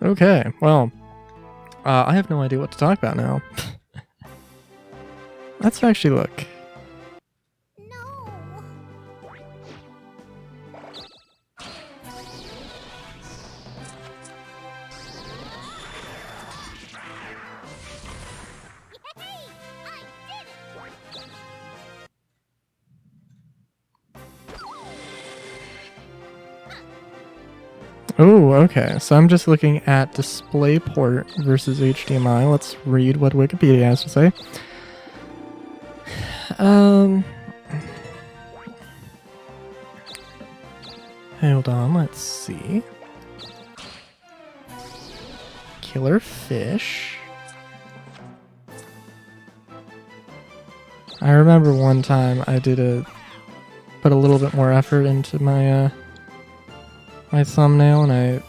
Okay, well, I have no idea what to talk about now. Let's actually look. Oh, okay. So I'm just looking at DisplayPort versus HDMI. Let's read what Wikipedia has to say. Hold on, let's see. Killer fish. I remember one time I put a little bit more effort into my my thumbnail, and I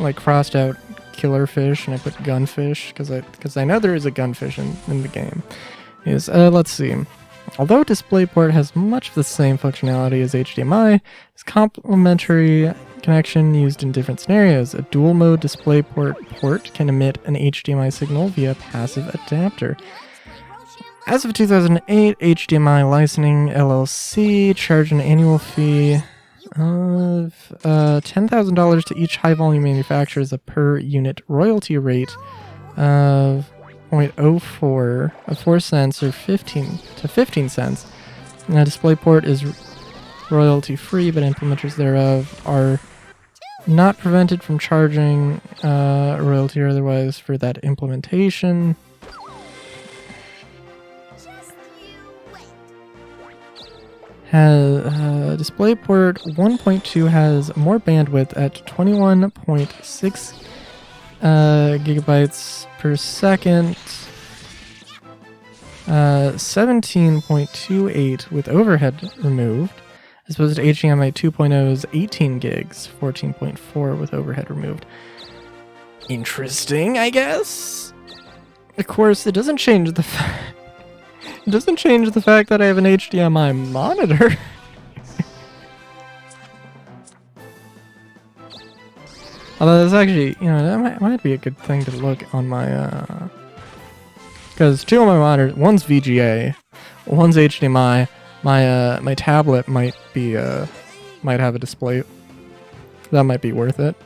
like crossed out killer fish and I put gunfish because I know there is a gunfish in the game. Let's see. Although DisplayPort has much of the same functionality as HDMI, it's complementary connection used in different scenarios. A dual mode DisplayPort port can emit an HDMI signal via passive adapter. As of 2008, HDMI Licensing LLC charged an annual fee of $10,000 to each high-volume manufacturer as a per-unit royalty rate of 4 cents or 15 cents. Now, DisplayPort is royalty-free, but implementers thereof are not prevented from charging royalty or otherwise for that implementation. DisplayPort 1.2 has more bandwidth at 21.6 gigabytes per second, 17.28 with overhead removed, as opposed to HDMI 2.0's 18 gigs, 14.4 with overhead removed. Interesting, I guess. Of course, it doesn't change the fact. It doesn't change the fact that I have an HDMI monitor. Although that's actually, that might be a good thing to look on my, because two of my monitors, one's VGA, one's HDMI. My tablet might have a display. That might be worth it.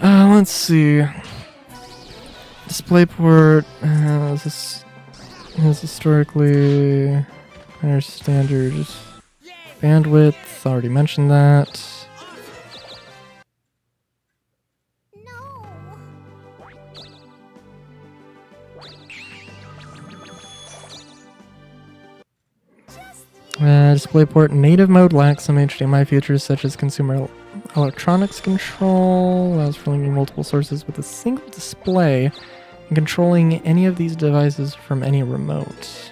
Let's see. DisplayPort has historically higher standard bandwidth. Already mentioned that. DisplayPort native mode lacks some HDMI features such as consumer electronics control, allows for linking multiple sources with a single display, and controlling any of these devices from any remote.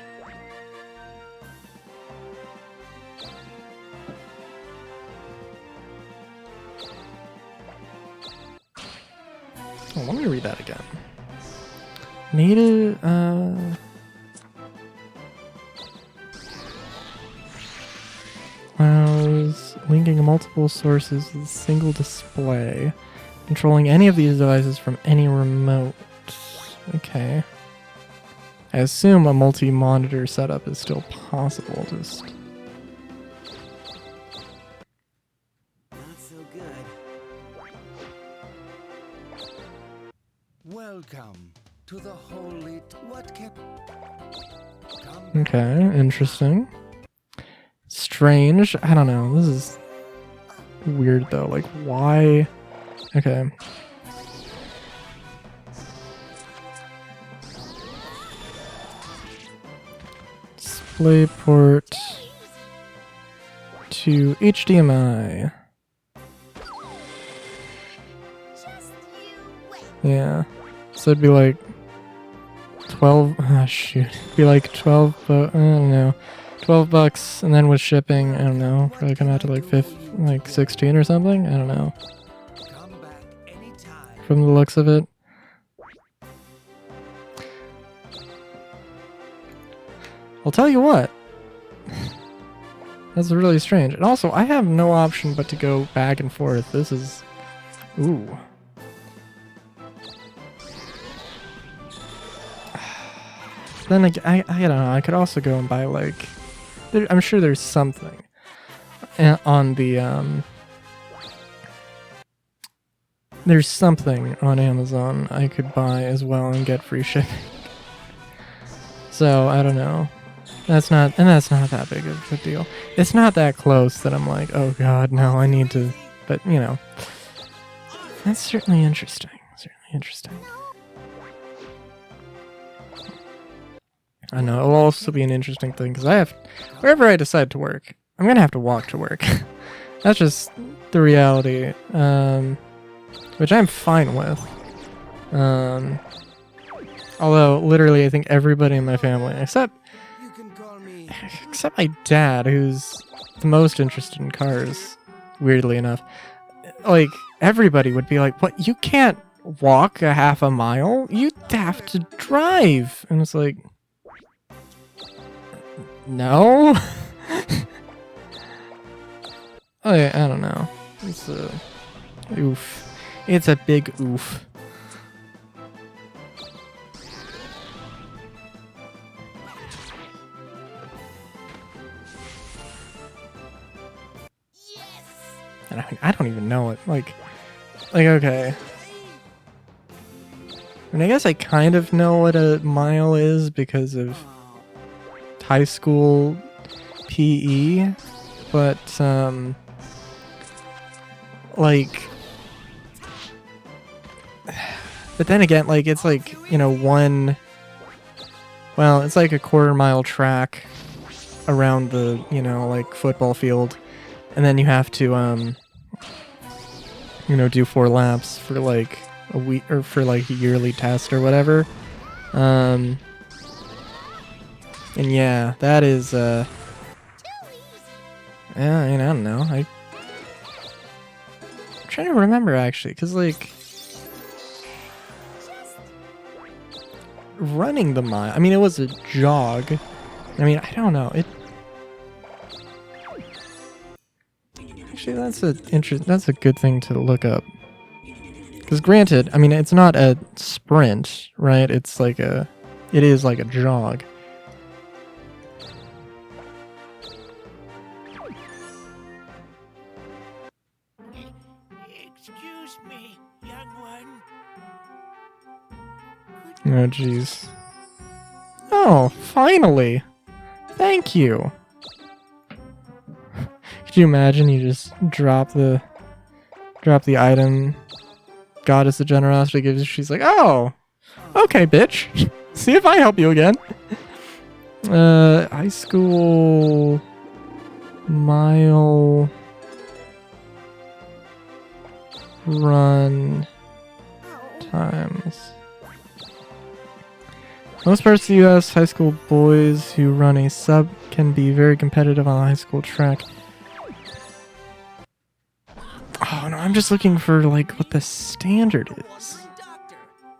Oh, let me read that again. Native, allows linking multiple sources with a single display, controlling any of these devices from any remote. Okay. I assume a multi-monitor setup is still possible, just... Not so good. Welcome to the holy... What kept... Okay, interesting. Strange. I don't know. This is weird though. Like, why? Okay. DisplayPort to HDMI. Yeah. So it'd be like 12. Ah, shoot. It'd be like 12. I don't know. $12, and then with shipping, I don't know, probably come out to like 16 or something. I don't know. From the looks of it. I'll tell you what. That's really strange. And also, I have no option but to go back and forth. This is... Ooh. Then I don't know. I could also go and buy, like... I'm sure there's something on the... There's something on Amazon I could buy as well and get free shipping. So, I don't know. That's not that big of a deal. It's not that close that I'm like, oh god, no, I need to... But, you know. That's certainly interesting. Certainly interesting. I know, it'll also be an interesting thing, because I have... Wherever I decide to work, I'm gonna have to walk to work. That's just the reality. Which I'm fine with. Although, literally, I think everybody in my family, except my dad, who's the most interested in cars, weirdly enough, like, everybody would be like, what, you can't walk a half a mile? You have to drive! And it's like... No? Oh, yeah, I don't know. It's a... Oof. It's a big oof. And I don't even know it. Like, okay. I mean, I guess I kind of know what a mile is because of high school PE, but, like... But then again, like, it's like, you know, well, it's like a quarter-mile track around the, you know, like, football field. And then you have to, you know, do 4 laps for, like, a week, or for, like, a yearly test or whatever. And yeah, that is, yeah, I mean, I don't know. I'm trying to remember, actually, because, like... Running the mile. I mean, it was a jog. I mean, I don't know. Actually, that's a good thing to look up. Because granted, I mean, it's not a sprint, right? It is like a jog. Excuse me, young one. Oh, jeez. Oh, finally! Thank you! Could you imagine you just drop the item Goddess of Generosity gives you? She's like, oh! Okay, bitch! See if I help you again! High school... mile... run... times... Most parts of the U.S., high school boys who run a sub can be very competitive on a high school track. Oh no, I'm just looking for like what the standard is.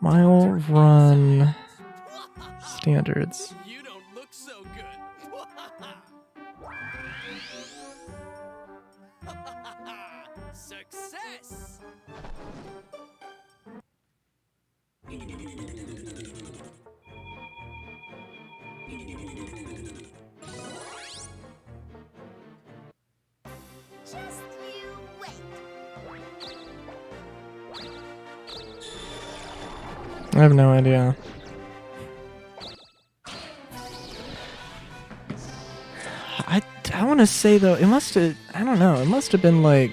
Mile run standards. You don't look so good. Success. Just you wait. I have no idea. I want to say though, it must have, I don't know, it must have been like,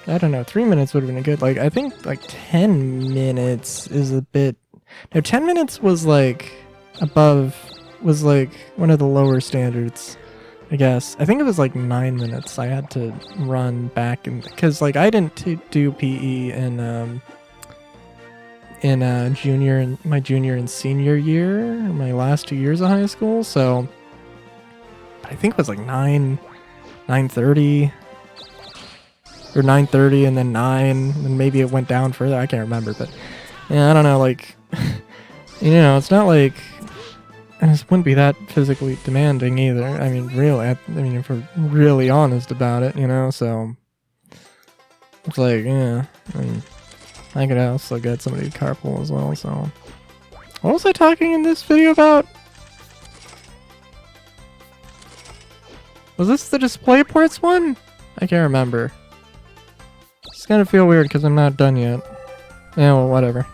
I don't know, 3 minutes would have been good. Like, I think like 10 minutes is a bit, no, 10 minutes was like was like one of the lower standards, I guess. I think it was like 9 minutes I had to run back, and because like I didn't do PE in my junior and senior year, my last 2 years of high school, so I think it was like 9:30 or 9:30 and then 9, and maybe it went down further. I can't remember, but yeah, I don't know, like You know, it's not like this wouldn't be that physically demanding either. I mean, really, I mean, if we're really honest about it, you know, so it's like, yeah, I mean, I could also get somebody to carpool as well, so. What was I talking in this video about? Was this the display ports one? I can't remember. It's gonna feel weird because I'm not done yet. Yeah, well, whatever.